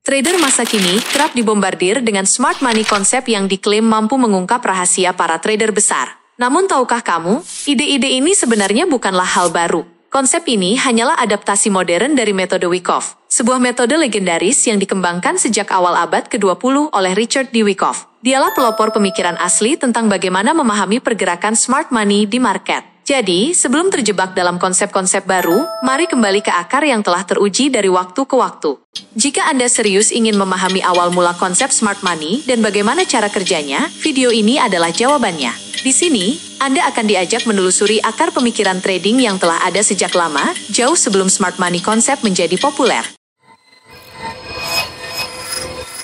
Trader masa kini kerap dibombardir dengan smart money konsep yang diklaim mampu mengungkap rahasia para trader besar. Namun tahukah kamu, ide-ide ini sebenarnya bukanlah hal baru. Konsep ini hanyalah adaptasi modern dari metode Wyckoff, sebuah metode legendaris yang dikembangkan sejak awal abad ke-20 oleh Richard D. Wyckoff. Dialah pelopor pemikiran asli tentang bagaimana memahami pergerakan smart money di market. Jadi, sebelum terjebak dalam konsep-konsep baru, mari kembali ke akar yang telah teruji dari waktu ke waktu. Jika Anda serius ingin memahami awal mula konsep smart money dan bagaimana cara kerjanya, video ini adalah jawabannya. Di sini, Anda akan diajak menelusuri akar pemikiran trading yang telah ada sejak lama, jauh sebelum smart money konsep menjadi populer.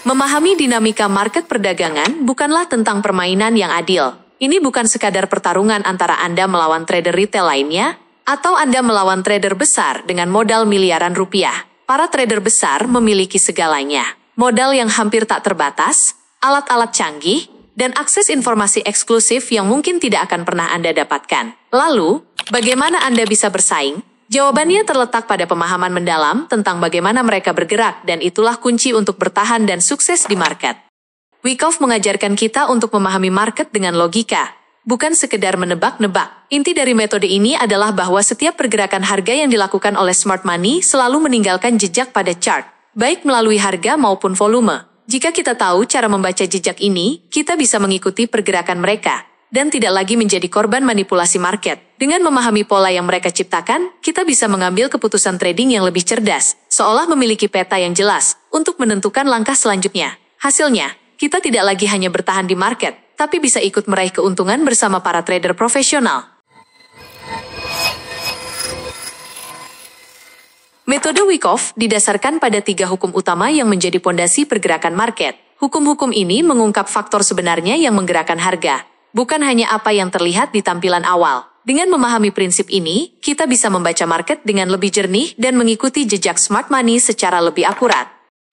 Memahami dinamika market perdagangan bukanlah tentang permainan yang adil. Ini bukan sekadar pertarungan antara Anda melawan trader retail lainnya, atau Anda melawan trader besar dengan modal miliaran rupiah. Para trader besar memiliki segalanya. Modal yang hampir tak terbatas, alat-alat canggih, dan akses informasi eksklusif yang mungkin tidak akan pernah Anda dapatkan. Lalu, bagaimana Anda bisa bersaing? Jawabannya terletak pada pemahaman mendalam tentang bagaimana mereka bergerak, dan itulah kunci untuk bertahan dan sukses di market. Wyckoff mengajarkan kita untuk memahami market dengan logika, bukan sekedar menebak-nebak. Inti dari metode ini adalah bahwa setiap pergerakan harga yang dilakukan oleh smart money selalu meninggalkan jejak pada chart, baik melalui harga maupun volume. Jika kita tahu cara membaca jejak ini, kita bisa mengikuti pergerakan mereka, dan tidak lagi menjadi korban manipulasi market. Dengan memahami pola yang mereka ciptakan, kita bisa mengambil keputusan trading yang lebih cerdas, seolah memiliki peta yang jelas, untuk menentukan langkah selanjutnya. Hasilnya, kita tidak lagi hanya bertahan di market, tapi bisa ikut meraih keuntungan bersama para trader profesional. Metode Wyckoff didasarkan pada 3 hukum utama yang menjadi pondasi pergerakan market. Hukum-hukum ini mengungkap faktor sebenarnya yang menggerakkan harga, bukan hanya apa yang terlihat di tampilan awal. Dengan memahami prinsip ini, kita bisa membaca market dengan lebih jernih dan mengikuti jejak smart money secara lebih akurat.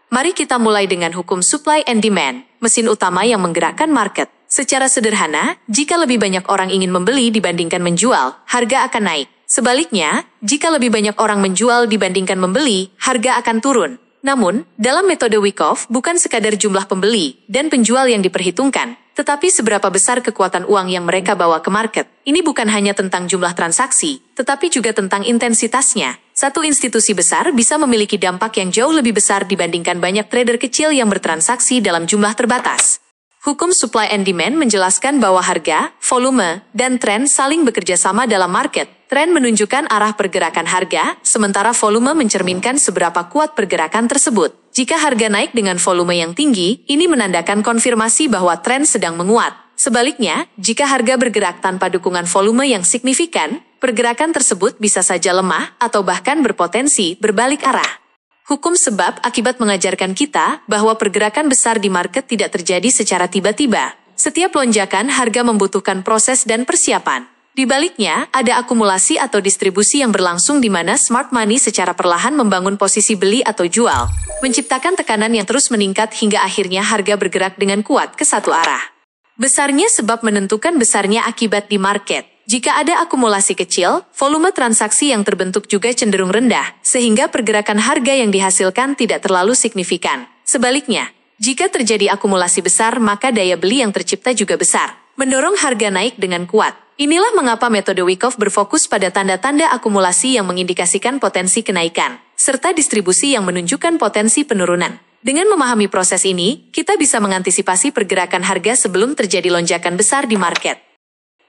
Mari kita mulai dengan hukum supply and demand, mesin utama yang menggerakkan market. Secara sederhana, jika lebih banyak orang ingin membeli dibandingkan menjual, harga akan naik. Sebaliknya, jika lebih banyak orang menjual dibandingkan membeli, harga akan turun. Namun, dalam metode Wyckoff, bukan sekadar jumlah pembeli dan penjual yang diperhitungkan, tetapi seberapa besar kekuatan uang yang mereka bawa ke market. Ini bukan hanya tentang jumlah transaksi, tetapi juga tentang intensitasnya. Satu institusi besar bisa memiliki dampak yang jauh lebih besar dibandingkan banyak trader kecil yang bertransaksi dalam jumlah terbatas. Hukum supply and demand menjelaskan bahwa harga, volume, dan tren saling bekerja sama dalam market. Tren menunjukkan arah pergerakan harga, sementara volume mencerminkan seberapa kuat pergerakan tersebut. Jika harga naik dengan volume yang tinggi, ini menandakan konfirmasi bahwa tren sedang menguat. Sebaliknya, jika harga bergerak tanpa dukungan volume yang signifikan, pergerakan tersebut bisa saja lemah atau bahkan berpotensi berbalik arah. Hukum sebab akibat mengajarkan kita bahwa pergerakan besar di market tidak terjadi secara tiba-tiba. Setiap lonjakan harga membutuhkan proses dan persiapan. Di baliknya, ada akumulasi atau distribusi yang berlangsung di mana smart money secara perlahan membangun posisi beli atau jual, menciptakan tekanan yang terus meningkat hingga akhirnya harga bergerak dengan kuat ke satu arah. Besarnya sebab menentukan besarnya akibat di market. Jika ada akumulasi kecil, volume transaksi yang terbentuk juga cenderung rendah, sehingga pergerakan harga yang dihasilkan tidak terlalu signifikan. Sebaliknya, jika terjadi akumulasi besar maka daya beli yang tercipta juga besar, mendorong harga naik dengan kuat. Inilah mengapa metode Wyckoff berfokus pada tanda-tanda akumulasi yang mengindikasikan potensi kenaikan, serta distribusi yang menunjukkan potensi penurunan. Dengan memahami proses ini, kita bisa mengantisipasi pergerakan harga sebelum terjadi lonjakan besar di market.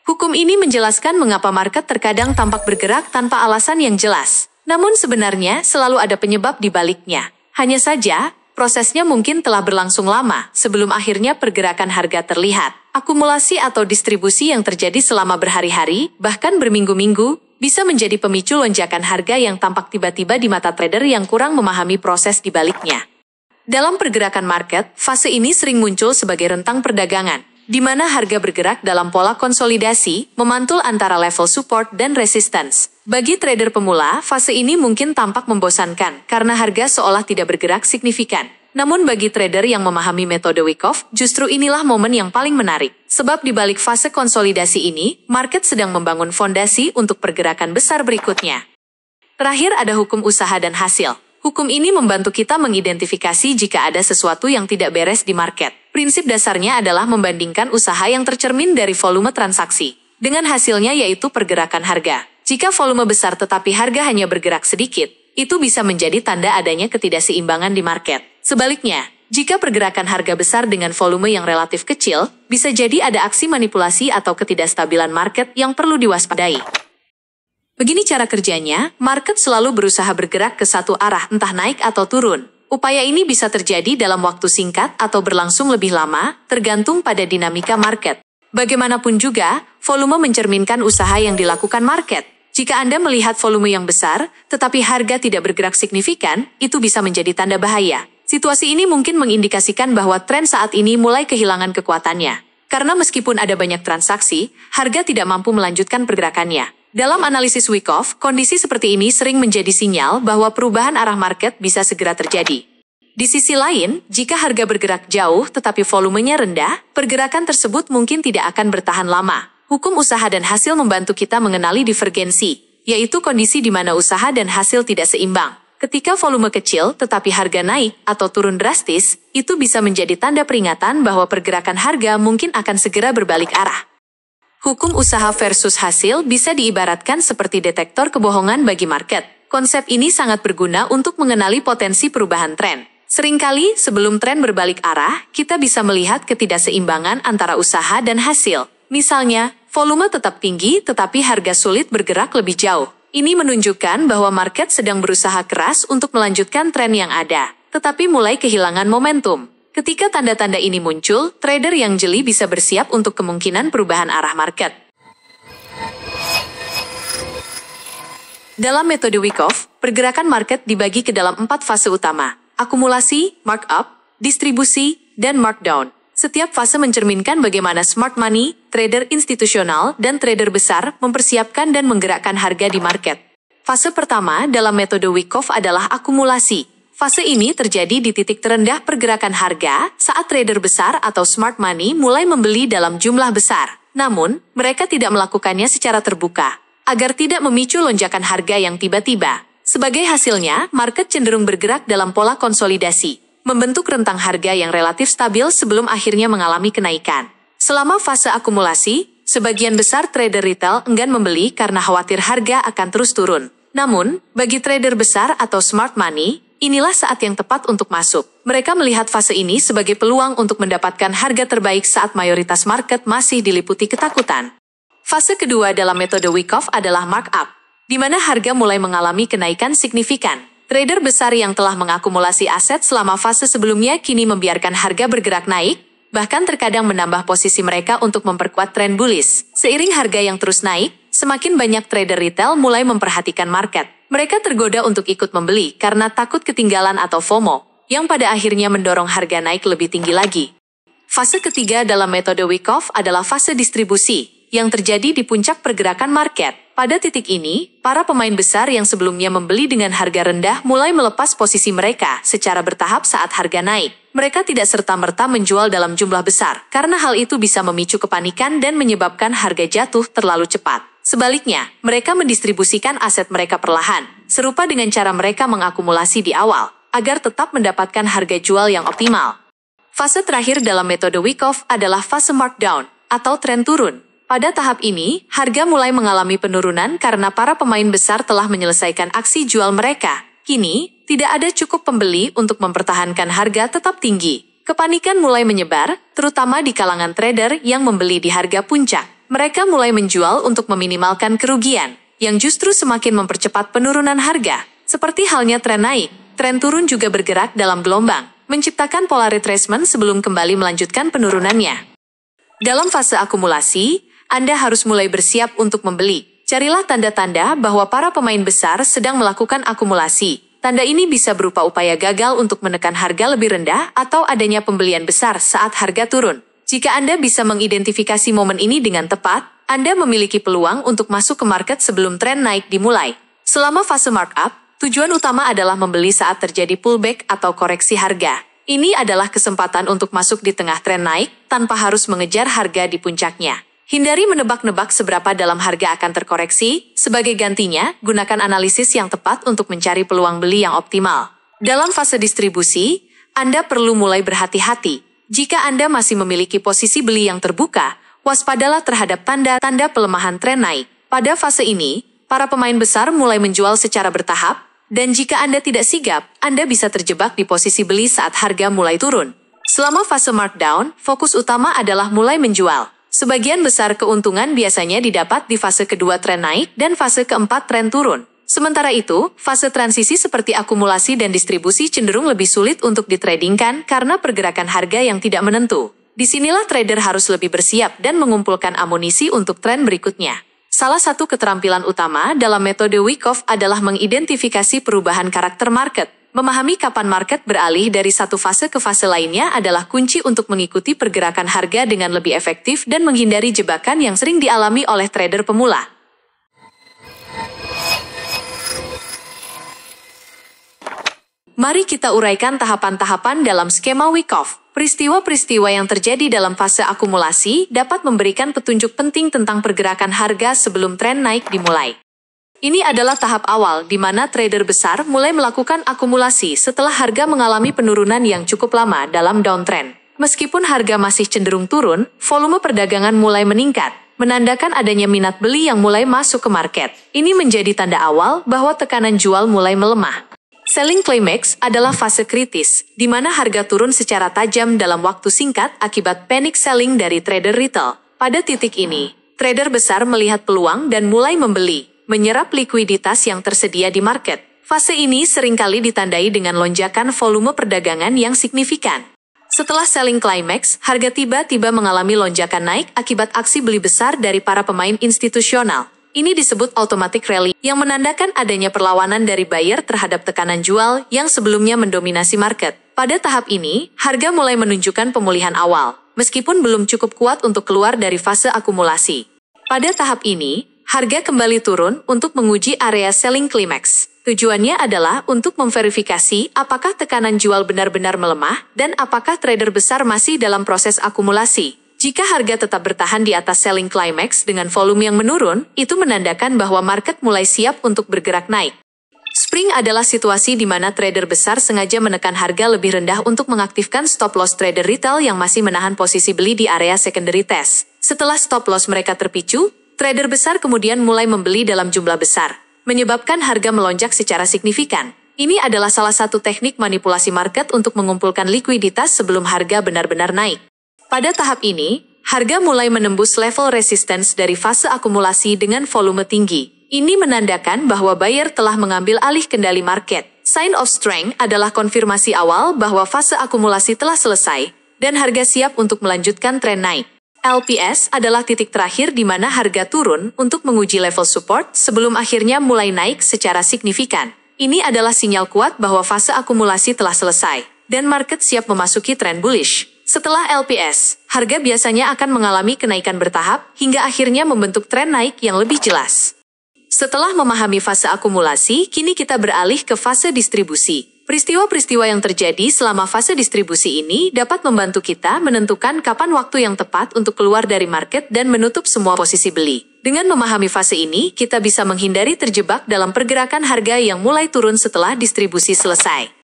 Hukum ini menjelaskan mengapa market terkadang tampak bergerak tanpa alasan yang jelas. Namun sebenarnya selalu ada penyebab di baliknya. Hanya saja, prosesnya mungkin telah berlangsung lama sebelum akhirnya pergerakan harga terlihat. Akumulasi atau distribusi yang terjadi selama berhari-hari, bahkan berminggu-minggu, bisa menjadi pemicu lonjakan harga yang tampak tiba-tiba di mata trader yang kurang memahami proses di baliknya. Dalam pergerakan market, fase ini sering muncul sebagai rentang perdagangan, di mana harga bergerak dalam pola konsolidasi, memantul antara level support dan resistance. Bagi trader pemula, fase ini mungkin tampak membosankan karena harga seolah tidak bergerak signifikan. Namun bagi trader yang memahami metode Wyckoff, justru inilah momen yang paling menarik. Sebab di balik fase konsolidasi ini, market sedang membangun fondasi untuk pergerakan besar berikutnya. Terakhir ada hukum usaha dan hasil. Hukum ini membantu kita mengidentifikasi jika ada sesuatu yang tidak beres di market. Prinsip dasarnya adalah membandingkan usaha yang tercermin dari volume transaksi dengan hasilnya, yaitu pergerakan harga. Jika volume besar tetapi harga hanya bergerak sedikit, itu bisa menjadi tanda adanya ketidakseimbangan di market. Sebaliknya, jika pergerakan harga besar dengan volume yang relatif kecil, bisa jadi ada aksi manipulasi atau ketidakstabilan market yang perlu diwaspadai. Begini cara kerjanya, market selalu berusaha bergerak ke satu arah, entah naik atau turun. Upaya ini bisa terjadi dalam waktu singkat atau berlangsung lebih lama, tergantung pada dinamika market. Bagaimanapun juga, volume mencerminkan usaha yang dilakukan market. Jika Anda melihat volume yang besar, tetapi harga tidak bergerak signifikan, itu bisa menjadi tanda bahaya. Situasi ini mungkin mengindikasikan bahwa tren saat ini mulai kehilangan kekuatannya. Karena meskipun ada banyak transaksi, harga tidak mampu melanjutkan pergerakannya. Dalam analisis Wyckoff, kondisi seperti ini sering menjadi sinyal bahwa perubahan arah market bisa segera terjadi. Di sisi lain, jika harga bergerak jauh tetapi volumenya rendah, pergerakan tersebut mungkin tidak akan bertahan lama. Hukum usaha dan hasil membantu kita mengenali divergensi, yaitu kondisi di mana usaha dan hasil tidak seimbang. Ketika volume kecil tetapi harga naik atau turun drastis, itu bisa menjadi tanda peringatan bahwa pergerakan harga mungkin akan segera berbalik arah. Hukum usaha versus hasil bisa diibaratkan seperti detektor kebohongan bagi market. Konsep ini sangat berguna untuk mengenali potensi perubahan tren. Seringkali, sebelum tren berbalik arah, kita bisa melihat ketidakseimbangan antara usaha dan hasil. Misalnya, volume tetap tinggi tetapi harga sulit bergerak lebih jauh. Ini menunjukkan bahwa market sedang berusaha keras untuk melanjutkan tren yang ada, tetapi mulai kehilangan momentum. Ketika tanda-tanda ini muncul, trader yang jeli bisa bersiap untuk kemungkinan perubahan arah market. Dalam metode Wyckoff, pergerakan market dibagi ke dalam 4 fase utama: akumulasi, markup, distribusi, dan markdown. Setiap fase mencerminkan bagaimana smart money, trader institusional, dan trader besar mempersiapkan dan menggerakkan harga di market. Fase pertama dalam metode Wyckoff adalah akumulasi. Fase ini terjadi di titik terendah pergerakan harga saat trader besar atau smart money mulai membeli dalam jumlah besar. Namun, mereka tidak melakukannya secara terbuka, agar tidak memicu lonjakan harga yang tiba-tiba. Sebagai hasilnya, market cenderung bergerak dalam pola konsolidasi, membentuk rentang harga yang relatif stabil sebelum akhirnya mengalami kenaikan. Selama fase akumulasi, sebagian besar trader retail enggan membeli karena khawatir harga akan terus turun. Namun, bagi trader besar atau smart money, inilah saat yang tepat untuk masuk. Mereka melihat fase ini sebagai peluang untuk mendapatkan harga terbaik saat mayoritas market masih diliputi ketakutan. Fase kedua dalam metode Wyckoff adalah markup, di mana harga mulai mengalami kenaikan signifikan. Trader besar yang telah mengakumulasi aset selama fase sebelumnya kini membiarkan harga bergerak naik, bahkan terkadang menambah posisi mereka untuk memperkuat tren bullish. Seiring harga yang terus naik, semakin banyak trader retail mulai memperhatikan market. Mereka tergoda untuk ikut membeli karena takut ketinggalan atau FOMO, yang pada akhirnya mendorong harga naik lebih tinggi lagi. Fase ketiga dalam metode Wyckoff adalah fase distribusi, yang terjadi di puncak pergerakan market. Pada titik ini, para pemain besar yang sebelumnya membeli dengan harga rendah mulai melepas posisi mereka secara bertahap saat harga naik. Mereka tidak serta-merta menjual dalam jumlah besar, karena hal itu bisa memicu kepanikan dan menyebabkan harga jatuh terlalu cepat. Sebaliknya, mereka mendistribusikan aset mereka perlahan, serupa dengan cara mereka mengakumulasi di awal, agar tetap mendapatkan harga jual yang optimal. Fase terakhir dalam metode Wyckoff adalah fase markdown, atau tren turun. Pada tahap ini, harga mulai mengalami penurunan karena para pemain besar telah menyelesaikan aksi jual mereka. Kini, tidak ada cukup pembeli untuk mempertahankan harga tetap tinggi. Kepanikan mulai menyebar, terutama di kalangan trader yang membeli di harga puncak. Mereka mulai menjual untuk meminimalkan kerugian, yang justru semakin mempercepat penurunan harga. Seperti halnya tren naik, tren turun juga bergerak dalam gelombang, menciptakan pola retracement sebelum kembali melanjutkan penurunannya. Dalam fase akumulasi, Anda harus mulai bersiap untuk membeli. Carilah tanda-tanda bahwa para pemain besar sedang melakukan akumulasi. Tanda ini bisa berupa upaya gagal untuk menekan harga lebih rendah atau adanya pembelian besar saat harga turun. Jika Anda bisa mengidentifikasi momen ini dengan tepat, Anda memiliki peluang untuk masuk ke market sebelum tren naik dimulai. Selama fase markup, tujuan utama adalah membeli saat terjadi pullback atau koreksi harga. Ini adalah kesempatan untuk masuk di tengah tren naik tanpa harus mengejar harga di puncaknya. Hindari menebak-nebak seberapa dalam harga akan terkoreksi. Sebagai gantinya, gunakan analisis yang tepat untuk mencari peluang beli yang optimal. Dalam fase distribusi, Anda perlu mulai berhati-hati. Jika Anda masih memiliki posisi beli yang terbuka, waspadalah terhadap tanda-tanda pelemahan tren naik. Pada fase ini, para pemain besar mulai menjual secara bertahap, dan jika Anda tidak sigap, Anda bisa terjebak di posisi beli saat harga mulai turun. Selama fase markdown, fokus utama adalah mulai menjual. Sebagian besar keuntungan biasanya didapat di fase kedua tren naik dan fase keempat tren turun. Sementara itu, fase transisi seperti akumulasi dan distribusi cenderung lebih sulit untuk ditradingkan karena pergerakan harga yang tidak menentu. Disinilah trader harus lebih bersiap dan mengumpulkan amunisi untuk tren berikutnya. Salah satu keterampilan utama dalam metode Wyckoff adalah mengidentifikasi perubahan karakter market. Memahami kapan market beralih dari satu fase ke fase lainnya adalah kunci untuk mengikuti pergerakan harga dengan lebih efektif dan menghindari jebakan yang sering dialami oleh trader pemula. Mari kita uraikan tahapan-tahapan dalam skema Wyckoff. Peristiwa-peristiwa yang terjadi dalam fase akumulasi dapat memberikan petunjuk penting tentang pergerakan harga sebelum tren naik dimulai. Ini adalah tahap awal di mana trader besar mulai melakukan akumulasi setelah harga mengalami penurunan yang cukup lama dalam downtrend. Meskipun harga masih cenderung turun, volume perdagangan mulai meningkat, menandakan adanya minat beli yang mulai masuk ke market. Ini menjadi tanda awal bahwa tekanan jual mulai melemah. Selling climax adalah fase kritis, di mana harga turun secara tajam dalam waktu singkat akibat panic selling dari trader retail. Pada titik ini, trader besar melihat peluang dan mulai membeli, menyerap likuiditas yang tersedia di market. Fase ini seringkali ditandai dengan lonjakan volume perdagangan yang signifikan. Setelah selling climax, harga tiba-tiba mengalami lonjakan naik akibat aksi beli besar dari para pemain institusional. Ini disebut automatic rally, yang menandakan adanya perlawanan dari buyer terhadap tekanan jual yang sebelumnya mendominasi market. Pada tahap ini, harga mulai menunjukkan pemulihan awal, meskipun belum cukup kuat untuk keluar dari fase akumulasi. Pada tahap ini, harga kembali turun untuk menguji area selling climax. Tujuannya adalah untuk memverifikasi apakah tekanan jual benar-benar melemah dan apakah trader besar masih dalam proses akumulasi. Jika harga tetap bertahan di atas selling climax dengan volume yang menurun, itu menandakan bahwa market mulai siap untuk bergerak naik. Spring adalah situasi di mana trader besar sengaja menekan harga lebih rendah untuk mengaktifkan stop loss trader retail yang masih menahan posisi beli di area secondary test. Setelah stop loss mereka terpicu, trader besar kemudian mulai membeli dalam jumlah besar, menyebabkan harga melonjak secara signifikan. Ini adalah salah satu teknik manipulasi market untuk mengumpulkan likuiditas sebelum harga benar-benar naik. Pada tahap ini, harga mulai menembus level resistance dari fase akumulasi dengan volume tinggi. Ini menandakan bahwa buyer telah mengambil alih kendali market. Sign of strength adalah konfirmasi awal bahwa fase akumulasi telah selesai, dan harga siap untuk melanjutkan tren naik. LPS adalah titik terakhir di mana harga turun untuk menguji level support sebelum akhirnya mulai naik secara signifikan. Ini adalah sinyal kuat bahwa fase akumulasi telah selesai, dan market siap memasuki tren bullish. Setelah LPS, harga biasanya akan mengalami kenaikan bertahap hingga akhirnya membentuk tren naik yang lebih jelas. Setelah memahami fase akumulasi, kini kita beralih ke fase distribusi. Peristiwa-peristiwa yang terjadi selama fase distribusi ini dapat membantu kita menentukan kapan waktu yang tepat untuk keluar dari market dan menutup semua posisi beli. Dengan memahami fase ini, kita bisa menghindari terjebak dalam pergerakan harga yang mulai turun setelah distribusi selesai.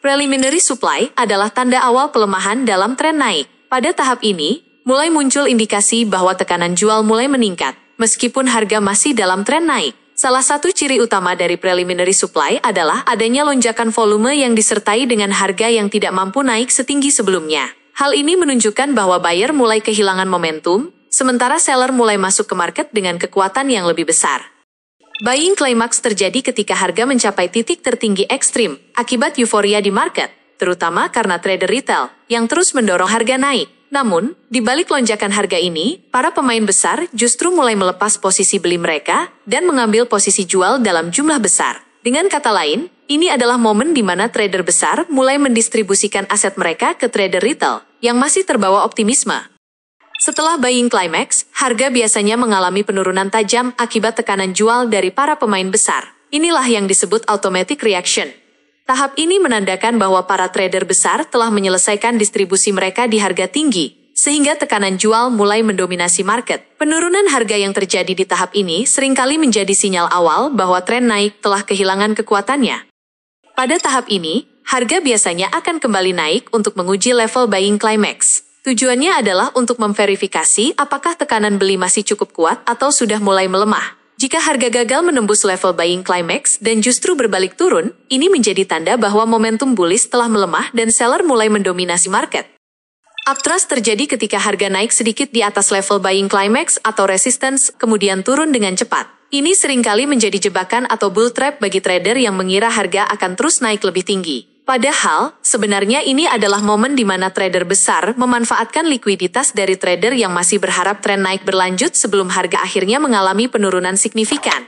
Preliminary supply adalah tanda awal pelemahan dalam tren naik. Pada tahap ini, mulai muncul indikasi bahwa tekanan jual mulai meningkat, meskipun harga masih dalam tren naik. Salah satu ciri utama dari preliminary supply adalah adanya lonjakan volume yang disertai dengan harga yang tidak mampu naik setinggi sebelumnya. Hal ini menunjukkan bahwa buyer mulai kehilangan momentum, sementara seller mulai masuk ke market dengan kekuatan yang lebih besar. Buying climax terjadi ketika harga mencapai titik tertinggi ekstrim akibat euforia di market, terutama karena trader retail yang terus mendorong harga naik. Namun, di balik lonjakan harga ini, para pemain besar justru mulai melepas posisi beli mereka dan mengambil posisi jual dalam jumlah besar. Dengan kata lain, ini adalah momen di mana trader besar mulai mendistribusikan aset mereka ke trader retail yang masih terbawa optimisme. Setelah buying climax, harga biasanya mengalami penurunan tajam akibat tekanan jual dari para pemain besar. Inilah yang disebut automatic reaction. Tahap ini menandakan bahwa para trader besar telah menyelesaikan distribusi mereka di harga tinggi, sehingga tekanan jual mulai mendominasi market. Penurunan harga yang terjadi di tahap ini seringkali menjadi sinyal awal bahwa tren naik telah kehilangan kekuatannya. Pada tahap ini, harga biasanya akan kembali naik untuk menguji level buying climax. Tujuannya adalah untuk memverifikasi apakah tekanan beli masih cukup kuat atau sudah mulai melemah. Jika harga gagal menembus level buying climax dan justru berbalik turun, ini menjadi tanda bahwa momentum bullish telah melemah dan seller mulai mendominasi market. Uptrust terjadi ketika harga naik sedikit di atas level buying climax atau resistance, kemudian turun dengan cepat. Ini seringkali menjadi jebakan atau bull trap bagi trader yang mengira harga akan terus naik lebih tinggi. Padahal, sebenarnya ini adalah momen di mana trader besar memanfaatkan likuiditas dari trader yang masih berharap tren naik berlanjut sebelum harga akhirnya mengalami penurunan signifikan.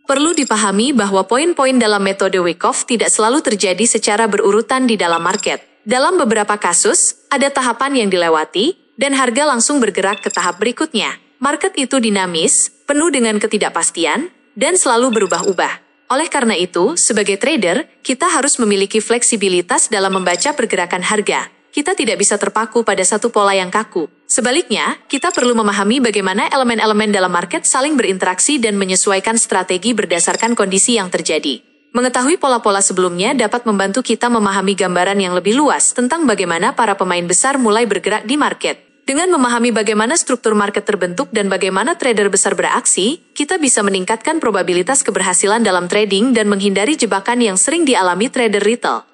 Perlu dipahami bahwa poin-poin dalam metode Wyckoff tidak selalu terjadi secara berurutan di dalam market. Dalam beberapa kasus, ada tahapan yang dilewati, dan harga langsung bergerak ke tahap berikutnya. Market itu dinamis, penuh dengan ketidakpastian, dan selalu berubah-ubah. Oleh karena itu, sebagai trader, kita harus memiliki fleksibilitas dalam membaca pergerakan harga. Kita tidak bisa terpaku pada satu pola yang kaku. Sebaliknya, kita perlu memahami bagaimana elemen-elemen dalam market saling berinteraksi dan menyesuaikan strategi berdasarkan kondisi yang terjadi. Mengetahui pola-pola sebelumnya dapat membantu kita memahami gambaran yang lebih luas tentang bagaimana para pemain besar mulai bergerak di market. Dengan memahami bagaimana struktur market terbentuk dan bagaimana trader besar beraksi, kita bisa meningkatkan probabilitas keberhasilan dalam trading dan menghindari jebakan yang sering dialami trader retail.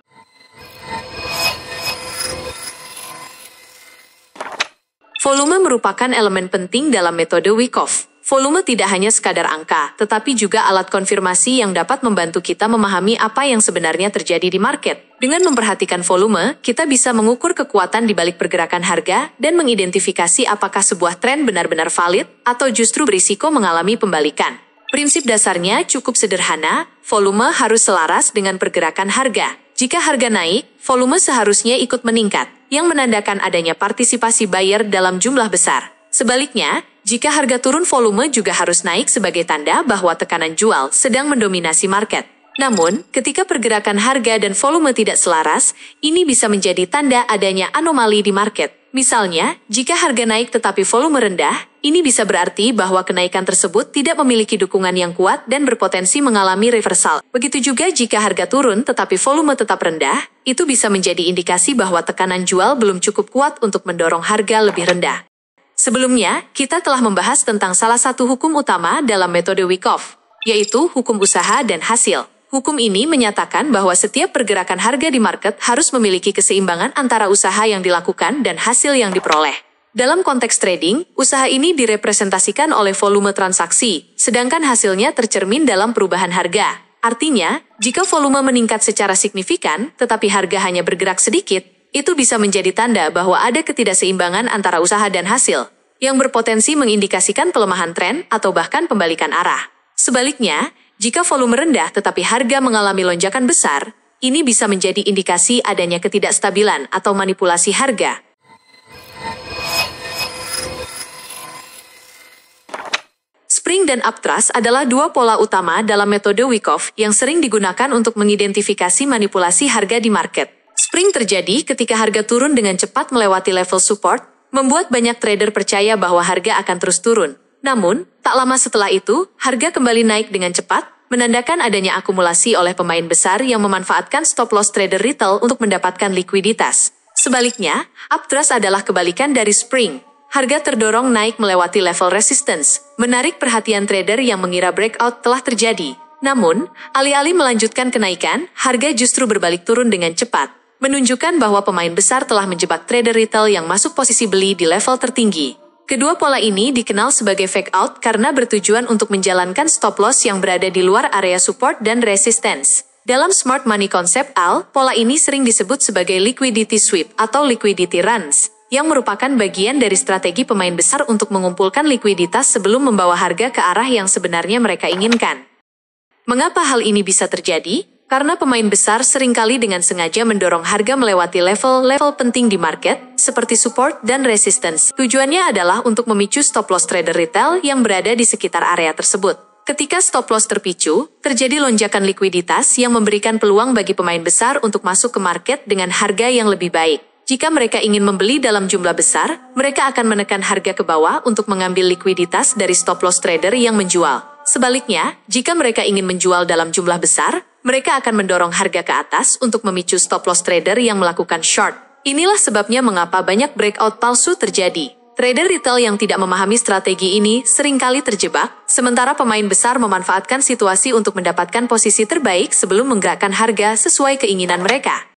Volume merupakan elemen penting dalam metode Wyckoff. Volume tidak hanya sekadar angka, tetapi juga alat konfirmasi yang dapat membantu kita memahami apa yang sebenarnya terjadi di market. Dengan memperhatikan volume, kita bisa mengukur kekuatan di balik pergerakan harga dan mengidentifikasi apakah sebuah tren benar-benar valid atau justru berisiko mengalami pembalikan. Prinsip dasarnya cukup sederhana, volume harus selaras dengan pergerakan harga. Jika harga naik, volume seharusnya ikut meningkat, yang menandakan adanya partisipasi buyer dalam jumlah besar. Sebaliknya, jika harga turun, volume juga harus naik sebagai tanda bahwa tekanan jual sedang mendominasi market. Namun, ketika pergerakan harga dan volume tidak selaras, ini bisa menjadi tanda adanya anomali di market. Misalnya, jika harga naik tetapi volume rendah, ini bisa berarti bahwa kenaikan tersebut tidak memiliki dukungan yang kuat dan berpotensi mengalami reversal. Begitu juga jika harga turun tetapi volume tetap rendah, itu bisa menjadi indikasi bahwa tekanan jual belum cukup kuat untuk mendorong harga lebih rendah. Sebelumnya, kita telah membahas tentang salah satu hukum utama dalam metode Wyckoff, yaitu hukum usaha dan hasil. Hukum ini menyatakan bahwa setiap pergerakan harga di market harus memiliki keseimbangan antara usaha yang dilakukan dan hasil yang diperoleh. Dalam konteks trading, usaha ini direpresentasikan oleh volume transaksi, sedangkan hasilnya tercermin dalam perubahan harga. Artinya, jika volume meningkat secara signifikan, tetapi harga hanya bergerak sedikit, itu bisa menjadi tanda bahwa ada ketidakseimbangan antara usaha dan hasil, yang berpotensi mengindikasikan pelemahan tren atau bahkan pembalikan arah. Sebaliknya, jika volume rendah tetapi harga mengalami lonjakan besar, ini bisa menjadi indikasi adanya ketidakstabilan atau manipulasi harga. Spring dan uptrust adalah dua pola utama dalam metode Wyckoff yang sering digunakan untuk mengidentifikasi manipulasi harga di market. Spring terjadi ketika harga turun dengan cepat melewati level support, membuat banyak trader percaya bahwa harga akan terus turun. Namun, tak lama setelah itu, harga kembali naik dengan cepat, menandakan adanya akumulasi oleh pemain besar yang memanfaatkan stop loss trader retail untuk mendapatkan likuiditas. Sebaliknya, uptrust adalah kebalikan dari spring. Harga terdorong naik melewati level resistance, menarik perhatian trader yang mengira breakout telah terjadi. Namun, alih-alih melanjutkan kenaikan, harga justru berbalik turun dengan cepat, menunjukkan bahwa pemain besar telah menjebak trader retail yang masuk posisi beli di level tertinggi. Kedua pola ini dikenal sebagai fake out karena bertujuan untuk menjalankan stop loss yang berada di luar area support dan resistance. Dalam smart money concept AL, pola ini sering disebut sebagai liquidity sweep atau liquidity runs, yang merupakan bagian dari strategi pemain besar untuk mengumpulkan likuiditas sebelum membawa harga ke arah yang sebenarnya mereka inginkan. Mengapa hal ini bisa terjadi? Karena pemain besar seringkali dengan sengaja mendorong harga melewati level-level penting di market, seperti support dan resistance. Tujuannya adalah untuk memicu stop loss trader retail yang berada di sekitar area tersebut. Ketika stop loss terpicu, terjadi lonjakan likuiditas yang memberikan peluang bagi pemain besar untuk masuk ke market dengan harga yang lebih baik. Jika mereka ingin membeli dalam jumlah besar, mereka akan menekan harga ke bawah untuk mengambil likuiditas dari stop loss trader yang menjual. Sebaliknya, jika mereka ingin menjual dalam jumlah besar, mereka akan mendorong harga ke atas untuk memicu stop loss trader yang melakukan short. Inilah sebabnya mengapa banyak breakout palsu terjadi. Trader retail yang tidak memahami strategi ini seringkali terjebak, sementara pemain besar memanfaatkan situasi untuk mendapatkan posisi terbaik sebelum menggerakkan harga sesuai keinginan mereka.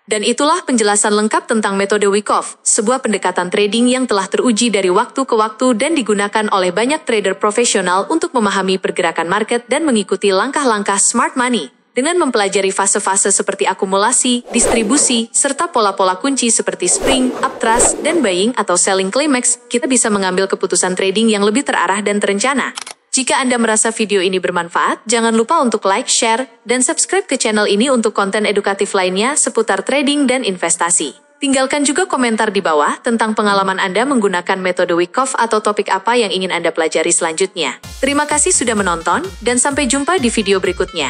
Dan itulah penjelasan lengkap tentang metode Wyckoff, sebuah pendekatan trading yang telah teruji dari waktu ke waktu dan digunakan oleh banyak trader profesional untuk memahami pergerakan market dan mengikuti langkah-langkah smart money. Dengan mempelajari fase-fase seperti akumulasi, distribusi, serta pola-pola kunci seperti spring, uptrust, dan buying atau selling climax, kita bisa mengambil keputusan trading yang lebih terarah dan terencana. Jika Anda merasa video ini bermanfaat, jangan lupa untuk like, share, dan subscribe ke channel ini untuk konten edukatif lainnya seputar trading dan investasi. Tinggalkan juga komentar di bawah tentang pengalaman Anda menggunakan metode Wyckoff atau topik apa yang ingin Anda pelajari selanjutnya. Terima kasih sudah menonton, dan sampai jumpa di video berikutnya.